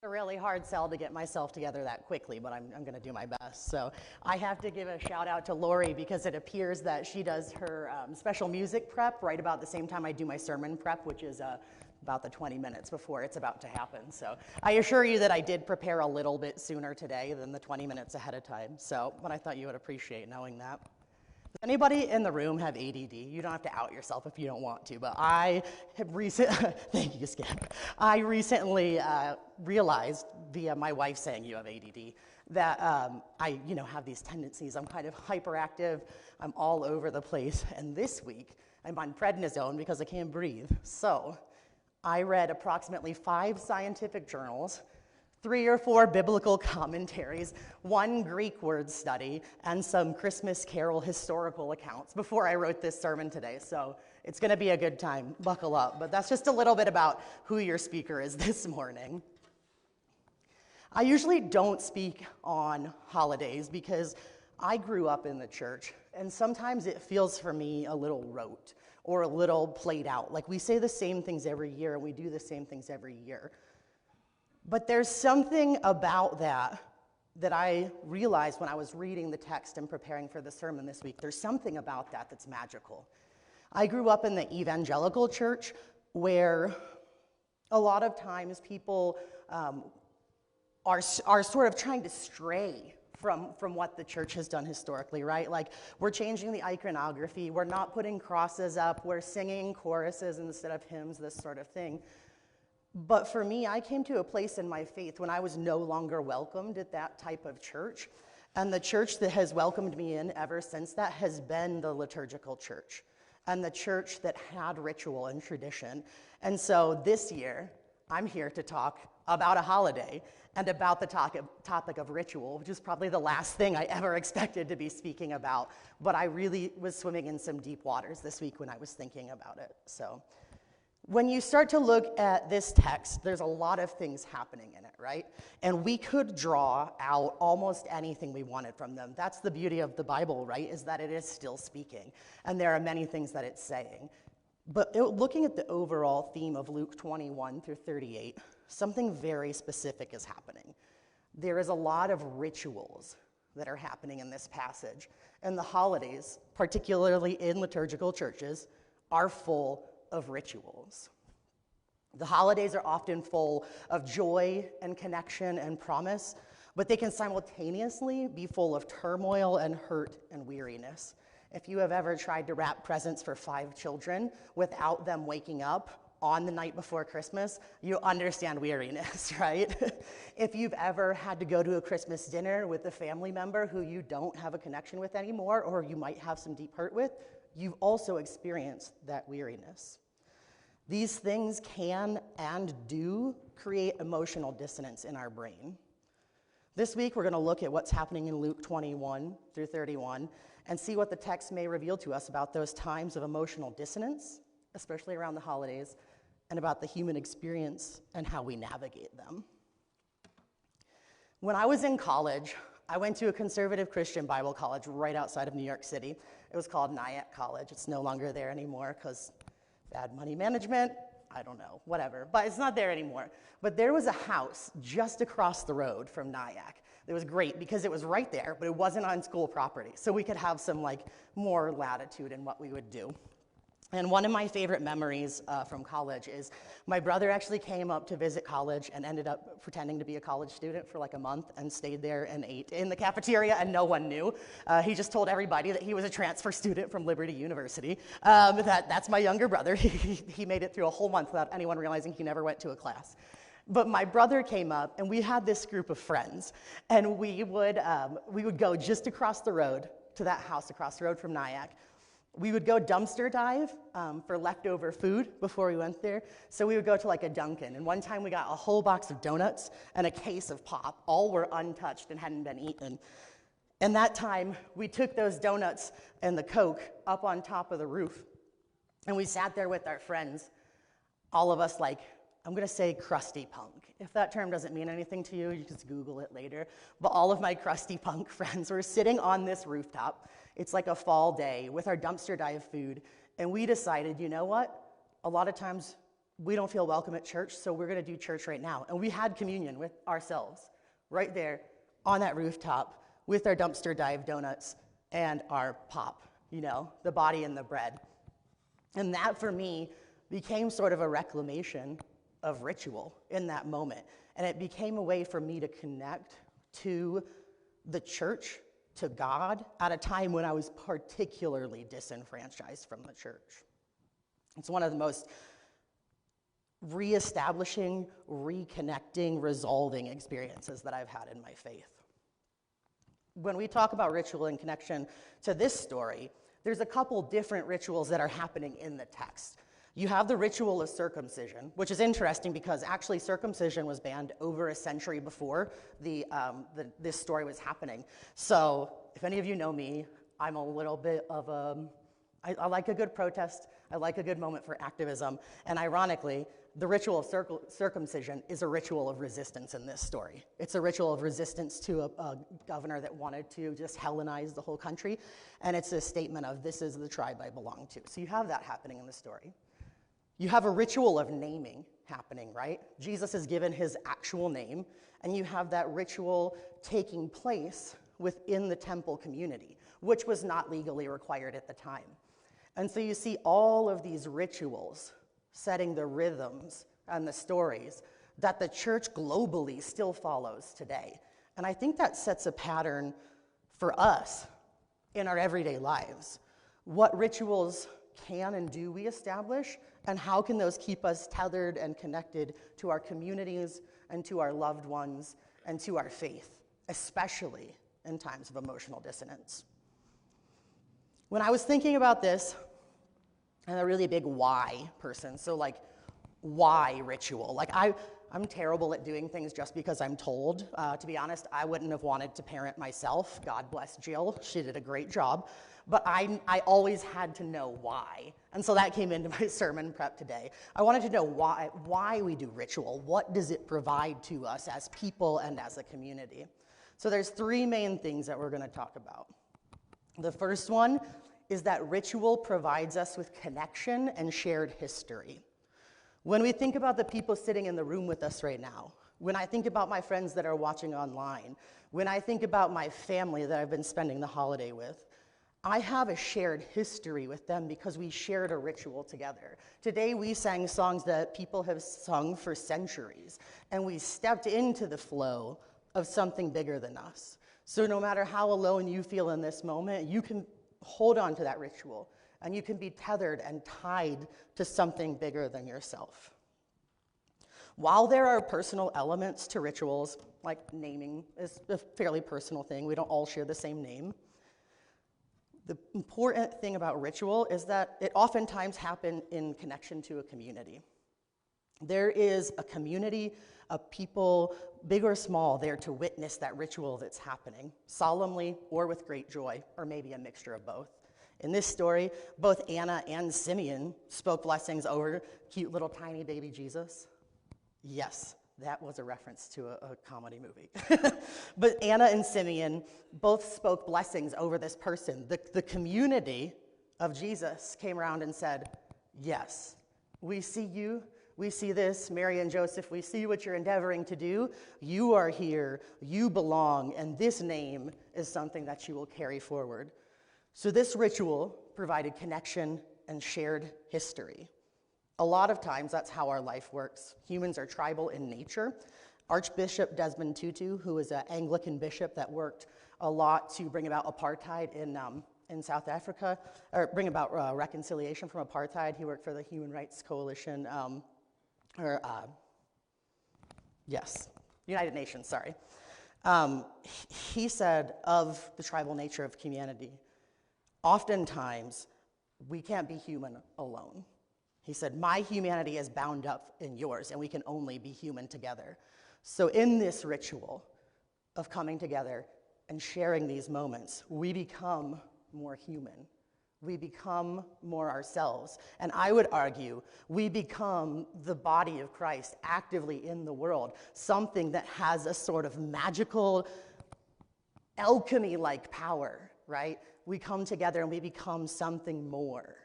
A really hard sell to get myself together that quickly, but I'm going to do my best. So I have to give a shout out to Lori because it appears that she does her special music prep right about the same time I do my sermon prep, which is about the 20 minutes before it's about to happen. So I assure you that I did prepare a little bit sooner today than the 20 minutes ahead of time. So, but I thought you would appreciate knowing that. Does anybody in the room have ADD? You don't have to out yourself if you don't want to, but I have thank you, Skip. I recently realized via my wife saying you have ADD that I, have these tendencies. I'm kind of hyperactive. I'm all over the place. And this week, I'm on prednisone because I can't breathe. So I read approximately 5 scientific journals, 3 or 4 biblical commentaries, 1 Greek word study, and some Christmas Carol historical accounts before I wrote this sermon today. So it's going to be a good time. Buckle up. But that's just a little bit about who your speaker is this morning. I usually don't speak on holidays because I grew up in the church, and sometimes it feels for me a little rote or a little played out. Like we say the same things every year, and we do the same things every year. But there's something about that I realized when I was reading the text and preparing for the sermon this week. There's something about that that's magical. I grew up in the evangelical church where a lot of times people are sort of trying to stray from what the church has done historically, right? Like we're changing the iconography, we're not putting crosses up, we're singing choruses instead of hymns, this sort of thing. But for me, I came to a place in my faith when I was no longer welcomed at that type of church. And the church that has welcomed me in ever since that has been the liturgical church and the church that had ritual and tradition. And so this year, I'm here to talk about a holiday and about the topic of ritual, which is probably the last thing I ever expected to be speaking about. But I really was swimming in some deep waters this week when I was thinking about it. So when you start to look at this text, there's a lot of things happening in it, right? And we could draw out almost anything we wanted from them. That's the beauty of the Bible, right, is that it is still speaking. And there are many things that it's saying. But looking at the overall theme of Luke 21 through 38, something very specific is happening. There is a lot of rituals that are happening in this passage. And the holidays, particularly in liturgical churches, are full of rituals. The holidays are often full of joy and connection and promise, but they can simultaneously be full of turmoil and hurt and weariness. If you have ever tried to wrap presents for 5 children without them waking up on the night before Christmas, you understand weariness, right? If you've ever had to go to a Christmas dinner with a family member who you don't have a connection with anymore, or you might have some deep hurt with, you've also experienced that weariness. These things can and do create emotional dissonance in our brain. This week, we're going to look at what's happening in Luke 21 through 31 and see what the text may reveal to us about those times of emotional dissonance, especially around the holidays, and about the human experience and how we navigate them. When I was in college, I went to a conservative Christian Bible college right outside of New York City. It was called Nyack College. It's no longer there anymore because bad money management, I don't know, whatever. But it's not there anymore. But there was a house just across the road from Nyack. It was great because it was right there, but it wasn't on school property. So we could have some more latitude in what we would do. And one of my favorite memories from college is my brother actually came up to visit college and ended up pretending to be a college student for a month and stayed there and ate in the cafeteria, and no one knew. He just told everybody that he was a transfer student from Liberty University. That's my younger brother. He made it through a whole month without anyone realizing he never went to a class. But my brother came up, and we had this group of friends, and we would go just across the road to that house across the road from Nyack. We would go dumpster dive for leftover food before we went there. So we would go to a Dunkin'. And one time we got a whole box of donuts and a case of pop. All were untouched and hadn't been eaten. And that time we took those donuts and the Coke up on top of the roof. And we sat there with our friends, all of us I'm going to say crusty punk. If that term doesn't mean anything to you, you can just Google it later. But all of my crusty punk friends were sitting on this rooftop. It's a fall day with our dumpster dive food. And we decided, you know what? A lot of times we don't feel welcome at church, so we're going to do church right now. And we had communion with ourselves right there on that rooftop with our dumpster dive donuts and our pop, the body and the bread. And that, for me, became sort of a reclamation of ritual in that moment. And it became a way for me to connect to the church, to God, at a time when I was particularly disenfranchised from the church. It's one of the most reestablishing, reconnecting, resolving experiences that I've had in my faith. When we talk about ritual in connection to this story, there's a couple different rituals that are happening in the text. You have the ritual of circumcision, which is interesting because actually circumcision was banned over a century before this story was happening. So if any of you know me, I'm a little bit of I like a good protest. I like a good moment for activism. And ironically, the ritual of circumcision is a ritual of resistance in this story. It's a ritual of resistance to a governor that wanted to just Hellenize the whole country. And it's a statement of, this is the tribe I belong to. So you have that happening in the story. You have a ritual of naming happening, right? Jesus is given his actual name, and you have that ritual taking place within the temple community, which was not legally required at the time. And so you see all of these rituals setting the rhythms and the stories that the church globally still follows today. And I think that sets a pattern for us in our everyday lives. What rituals can and do we establish, and how can those keep us tethered and connected to our communities and to our loved ones and to our faith, especially in times of emotional dissonance? When I was thinking about this, I'm a really big why person, so like, why ritual? Like, I'm terrible at doing things just because I'm told. To be honest, I wouldn't have wanted to parent myself. God bless Jill, she did a great job. But I always had to know why. And so that came into my sermon prep today. I wanted to know why we do ritual. What does it provide to us as people and as a community? So there's three main things that we're going to talk about. The first one is that ritual provides us with connection and shared history. When we think about the people sitting in the room with us right now, when I think about my friends that are watching online, when I think about my family that I've been spending the holiday with, I have a shared history with them because we shared a ritual together. Today we sang songs that people have sung for centuries, and we stepped into the flow of something bigger than us. So no matter how alone you feel in this moment, you can hold on to that ritual, and you can be tethered and tied to something bigger than yourself. While there are personal elements to rituals, like naming is a fairly personal thing, we don't all share the same name. The important thing about ritual is that it oftentimes happens in connection to a community. There is a community of people, big or small, there to witness that ritual that's happening, solemnly or with great joy, or maybe a mixture of both. In this story, both Anna and Simeon spoke blessings over cute little tiny baby Jesus. Yes, that was a reference to a comedy movie. But Anna and Simeon both spoke blessings over this person. The community of Jesus came around and said, yes, we see you. We see this, Mary and Joseph, we see what you're endeavoring to do. You are here, you belong, and this name is something that you will carry forward. So this ritual provided connection and shared history. A lot of times, that's how our life works. Humans are tribal in nature. Archbishop Desmond Tutu, who is an Anglican bishop that worked a lot to bring about apartheid in South Africa, or bring about reconciliation from apartheid. He worked for the Human Rights Coalition, United Nations, sorry. He said of the tribal nature of humanity, oftentimes we can't be human alone. He said, my humanity is bound up in yours, and we can only be human together. So in this ritual of coming together and sharing these moments, we become more human. We become more ourselves. And I would argue we become the body of Christ actively in the world, something that has a sort of magical alchemy-like power, right? We come together and we become something more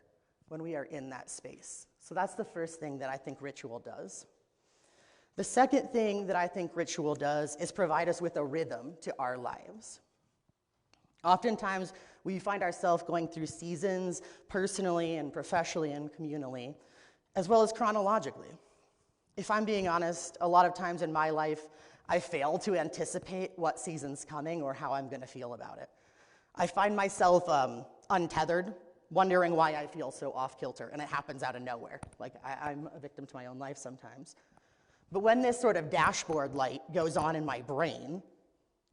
when we are in that space. So that's the first thing that I think ritual does. The second thing that I think ritual does is provide us with a rhythm to our lives. Oftentimes, we find ourselves going through seasons personally and professionally and communally, as well as chronologically. If I'm being honest, a lot of times in my life, I fail to anticipate what season's coming or how I'm going to feel about it. I find myself untethered, wondering why I feel so off-kilter, and it happens out of nowhere. Like, I'm a victim to my own life sometimes. But when this sort of dashboard light goes on in my brain,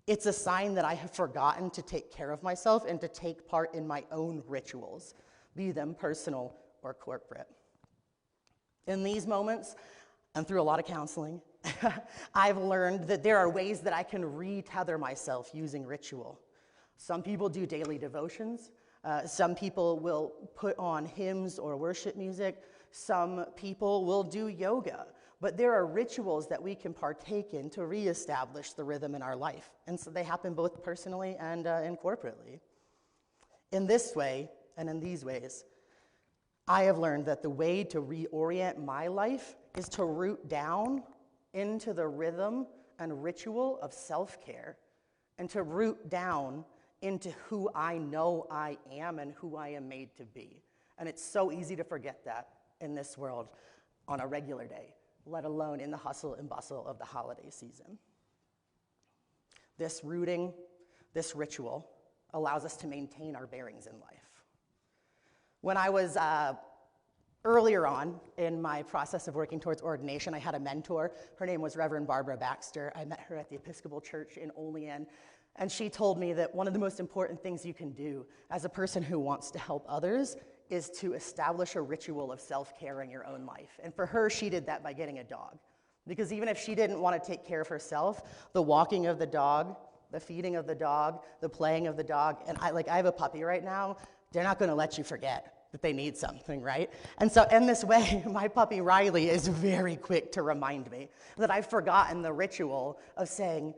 it's a sign that I have forgotten to take care of myself and to take part in my own rituals, be them personal or corporate. In these moments, and through a lot of counseling, I've learned that there are ways that I can retether myself using ritual. Some people do daily devotions. Some people will put on hymns or worship music. Some people will do yoga. But there are rituals that we can partake in to reestablish the rhythm in our life. And so they happen both personally and corporately. In this way, and in these ways, I have learned that the way to reorient my life is to root down into the rhythm and ritual of self-care, and to root down into who I know I am and who I am made to be. And it's so easy to forget that in this world on a regular day, let alone in the hustle and bustle of the holiday season. This rooting, this ritual, allows us to maintain our bearings in life. When I was earlier on in my process of working towards ordination, I had a mentor. Her name was Reverend Barbara Baxter. I met her at the Episcopal Church in Olean, and she told me that one of the most important things you can do as a person who wants to help others is to establish a ritual of self-care in your own life. And for her, she did that by getting a dog. Because even if she didn't want to take care of herself, the walking of the dog, the feeding of the dog, the playing of the dog, and I have a puppy right now, they're not going to let you forget that they need something, right? And so in this way, my puppy Riley is very quick to remind me that I've forgotten the ritual of saying,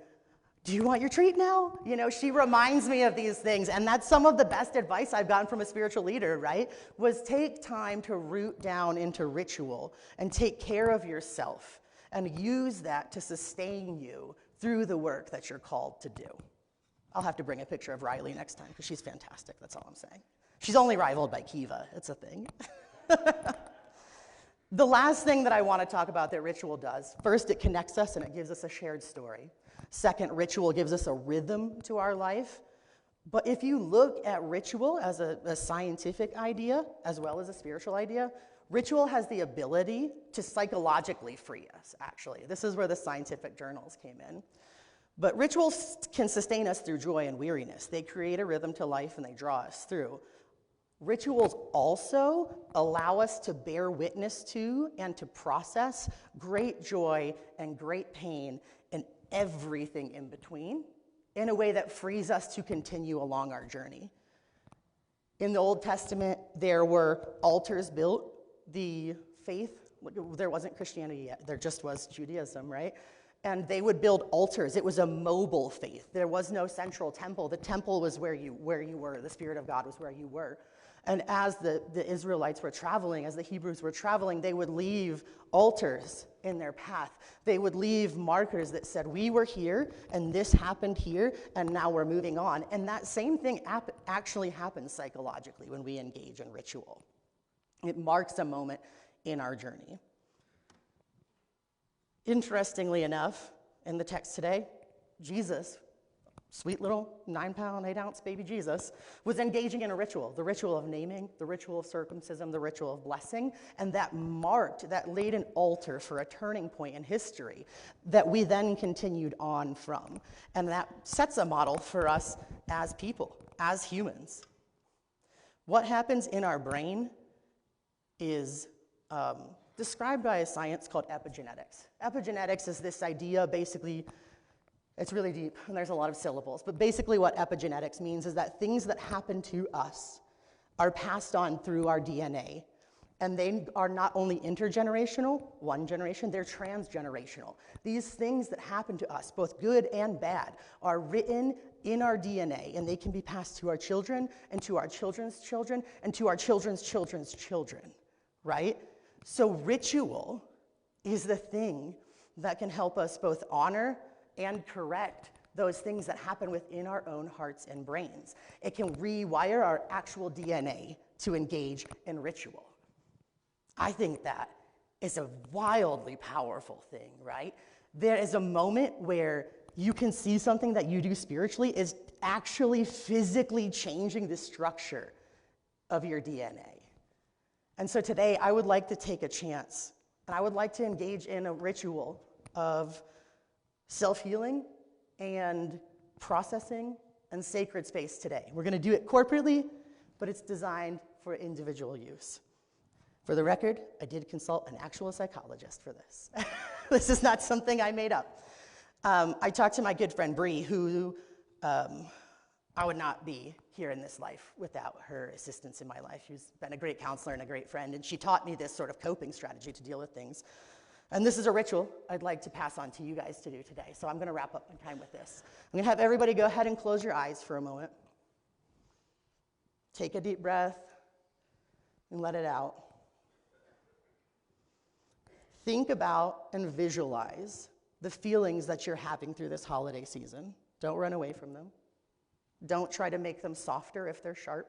do you want your treat now? You know, she reminds me of these things, and that's some of the best advice I've gotten from a spiritual leader, right? Was take time to root down into ritual and take care of yourself and use that to sustain you through the work that you're called to do. I'll have to bring a picture of Riley next time because she's fantastic, that's all I'm saying. She's only rivaled by Kiva, it's a thing. The last thing that I want to talk about that ritual does, first, it connects us and it gives us a shared story. Second, ritual gives us a rhythm to our life. But if you look at ritual as a scientific idea as well as a spiritual idea, ritual has the ability to psychologically free us, actually. This is where the scientific journals came in. But rituals can sustain us through joy and weariness. They create a rhythm to life and they draw us through. Rituals also allow us to bear witness to and to process great joy and great pain and everything in between in a way that frees us to continue along our journey. In the Old Testament, there were altars built. The faith, there wasn't Christianity yet, there just was Judaism, right? And they would build altars. It was a mobile faith. There was no central temple. The temple was where you were. The Spirit of God was where you were. And as the Israelites were traveling, as the Hebrews were traveling, they would leave altars in their path. They would leave markers that said, we were here, and this happened here, and now we're moving on. And that same thing actually happens psychologically when we engage in ritual. It marks a moment in our journey. Interestingly enough, in the text today, Jesus, sweet little 9-pound, 8-ounce baby Jesus, was engaging in a ritual, the ritual of naming, the ritual of circumcision, the ritual of blessing, and that laid an altar for a turning point in history that we then continued on from. And that sets a model for us as people, as humans. What happens in our brain is described by a science called epigenetics. Epigenetics is this idea, basically, it's really deep, and there's a lot of syllables, but basically what epigenetics means is that things that happen to us are passed on through our DNA, and they are not only intergenerational, one generation, they're transgenerational. These things that happen to us, both good and bad, are written in our DNA, and they can be passed to our children, and to our children's children, and to our children's children's children, right? So ritual is the thing that can help us both honor and correct those things that happen within our own hearts and brains. It can rewire our actual DNA to engage in ritual. I think that is a wildly powerful thing, right? There is a moment where you can see something that you do spiritually is actually physically changing the structure of your DNA. And so today I would like to take a chance, and I would like to engage in a ritual of self-healing and processing and sacred space today. We're going to do it corporately, but it's designed for individual use. For the record, I did consult an actual psychologist for this. This is not something I made up. I talked to my good friend Bree, who I would not be here in this life without her assistance in my life. She's been a great counselor and a great friend, and she taught me this sort of coping strategy to deal with things. And this is a ritual I'd like to pass on to you guys to do today. So I'm going to wrap up my time with this. I'm going to have everybody go ahead and close your eyes for a moment. Take a deep breath and let it out. Think about and visualize the feelings that you're having through this holiday season. Don't run away from them. Don't try to make them softer if they're sharp.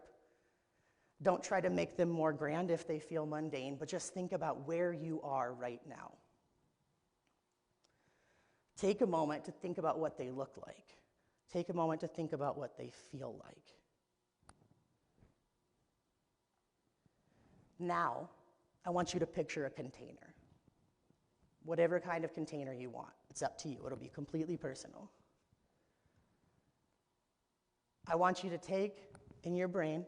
Don't try to make them more grand if they feel mundane, but just think about where you are right now. Take a moment to think about what they look like. Take a moment to think about what they feel like. Now, I want you to picture a container. Whatever kind of container you want. It's up to you. It'll be completely personal. I want you to take, in your brain,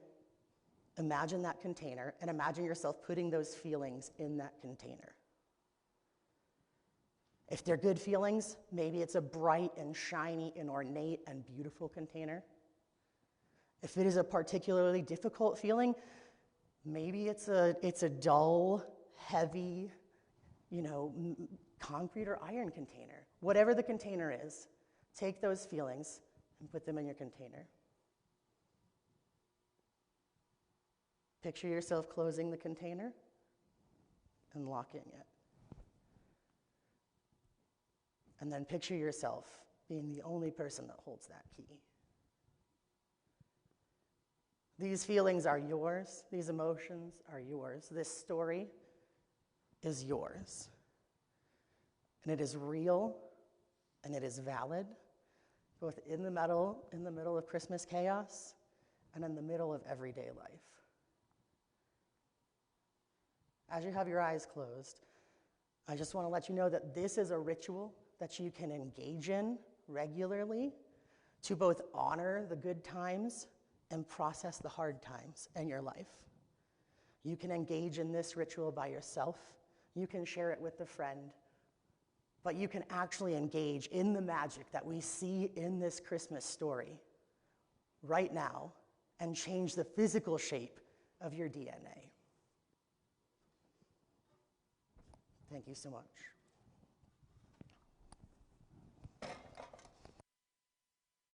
imagine that container and imagine yourself putting those feelings in that container. If they're good feelings, maybe it's a bright and shiny and ornate and beautiful container. If it is a particularly difficult feeling, maybe it's a dull, heavy, concrete or iron container. Whatever the container is, take those feelings and put them in your container. Picture yourself closing the container and locking it. And then picture yourself being the only person that holds that key. These feelings are yours. These emotions are yours. This story is yours. And it is real and it is valid, both in the middle of Christmas chaos and in the middle of everyday life. As you have your eyes closed, I just want to let you know that this is a ritual that you can engage in regularly to both honor the good times and process the hard times in your life. You can engage in this ritual by yourself. You can share it with a friend. But you can actually engage in the magic that we see in this Christmas story right now and change the physical shape of your DNA. Thank you so much.